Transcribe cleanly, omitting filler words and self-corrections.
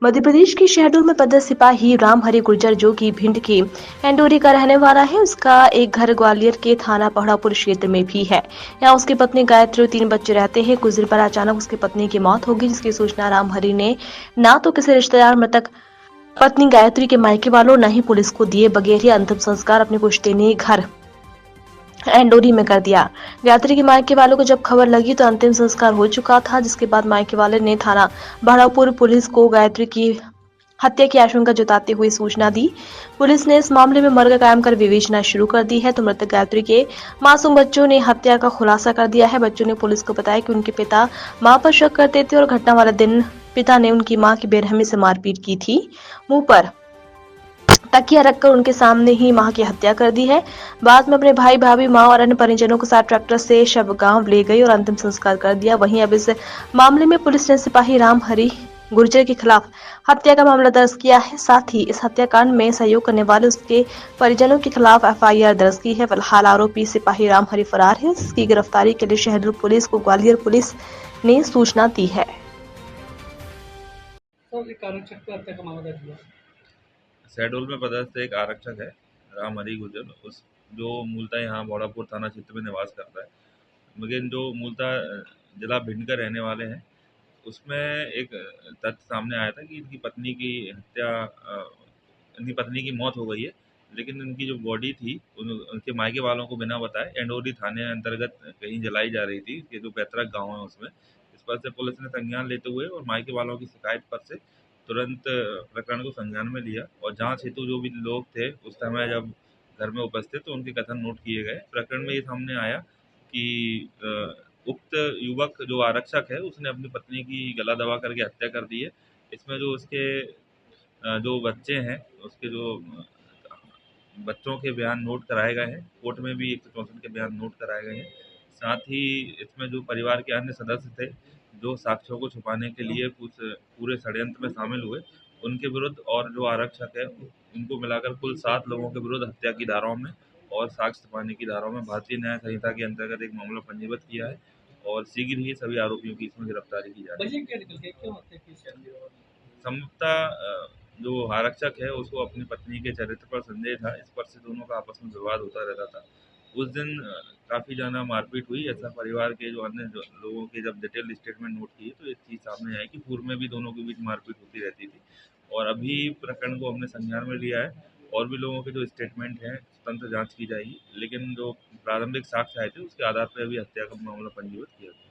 मध्य प्रदेश के शहडोल में पदस्थ सिपाही रामहरि गुर्जर, जो कि भिंड के एंडोरी का रहने वाला है, उसका एक घर ग्वालियर के थाना पहड़ापुर क्षेत्र में भी है। यहाँ उसकी पत्नी गायत्री और 3 बच्चे रहते हैं। कुछ दिन पर अचानक उसकी पत्नी की मौत हो गई, जिसकी सूचना रामहरि ने ना तो किसी रिश्तेदार मृतक पत्नी गायत्री के मायके वालों, न ही पुलिस को दिए बगैर ही अंतिम संस्कार अपने पुश्तैनी घर एंडोरी में कर दिया। गायत्री के मायके वालों को जब खबर लगी तो अंतिम संस्कार हो चुका था, जिसके बाद मायके वाले ने थाना बहरापुर पुलिस को गायत्री की हत्या की आशंका जताते हुए सूचना दी। पुलिस ने इस मामले में मर्ग कायम कर विवेचना शुरू कर दी है। तो मृतक गायत्री के मासूम बच्चों ने हत्या का खुलासा कर दिया है। बच्चों ने पुलिस को बताया कि उनके पिता मां पर शक करते थे और घटना वाले दिन पिता ने उनकी मां की बेरहमी से मारपीट की थी। मुंह पर तकिया रखकर उनके सामने ही मां की हत्या कर दी है। बाद में अपने भाई, भाभी, मां और अन्य परिजनों के साथ ट्रैक्टर से शव गांव ले गई और अंतिम संस्कार कर दिया। वहीं अब इस मामले में पुलिस ने सिपाही रामहरि गुर्जर के खिलाफ हत्या का मामला दर्ज किया है। साथ ही इस हत्याकांड में सहयोग करने वाले उसके परिजनों के खिलाफ एफआईआर दर्ज की है। फिलहाल आरोपी सिपाही रामहरि फरार है। इसकी गिरफ्तारी के लिए शहडोल पुलिस को ग्वालियर पुलिस ने सूचना दी है। शहडोल में पदस्थ एक आरक्षक है, रामहरि गुर्जर, उस जो मूलतः यहाँ बौड़ापुर थाना क्षेत्र में निवास करता है, मगर जो मूलतः जिला भिंड का रहने वाले हैं। उसमें एक तथ्य सामने आया था कि इनकी पत्नी की मौत हो गई है, लेकिन इनकी जो बॉडी थी उनके मायके वालों को बिना बताए एंडोरी थाने अंतर्गत कहीं जलाई जा रही थी, कि जो पैतृक गाँव है उसमें। इस पर से पुलिस ने संज्ञान लेते हुए और मायके वालों की शिकायत पर से तुरंत प्रकरण को संज्ञान में लिया और जांच हेतु जो भी लोग थे उस समय जब घर में उपस्थित, तो उनके कथन नोट किए गए। प्रकरण में ये सामने आया कि उक्त युवक जो आरक्षक है उसने अपनी पत्नी की गला दबा करके हत्या कर दी है। इसमें जो उसके जो बच्चे हैं, उसके जो बच्चों के बयान नोट कराए गए हैं। कोर्ट में भी 164 के बयान नोट कराए गए हैं। साथ ही इसमें जो परिवार के अन्य सदस्य थे, जो साक्ष्यों को छुपाने के लिए कुछ पूरे षड्यंत्र में शामिल हुए, उनके विरुद्ध और जो आरक्षक है, इनको मिलाकर कुल 7 लोगों के विरुद्ध हत्या की धाराओं में और साक्ष्य छुपाने की धाराओं में भारतीय न्याय संहिता के अंतर्गत एक मामला पंजीबद्ध किया है और शीघ्र ही सभी आरोपियों की इसमें गिरफ्तारी की जा रही है। संभवतः जो आरक्षक है उसको अपनी पत्नी के चरित्र पर संदेह था। इस पर से दोनों का आपस में विवाद होता रहता था। उस दिन काफ़ी ज़्यादा मारपीट हुई। ऐसा परिवार के जो अन्य लोगों के जब डिटेल स्टेटमेंट नोट किए तो एक चीज़ सामने आई कि पूर्व में भी दोनों के बीच मारपीट होती रहती थी। और अभी प्रकरण को हमने संज्ञान में लिया है और भी लोगों के जो स्टेटमेंट हैं स्वतंत्र जांच की जाएगी, लेकिन जो प्रारंभिक साक्ष्य आए थे उसके आधार पर अभी हत्या का मामला पंजीबद्ध किया गया।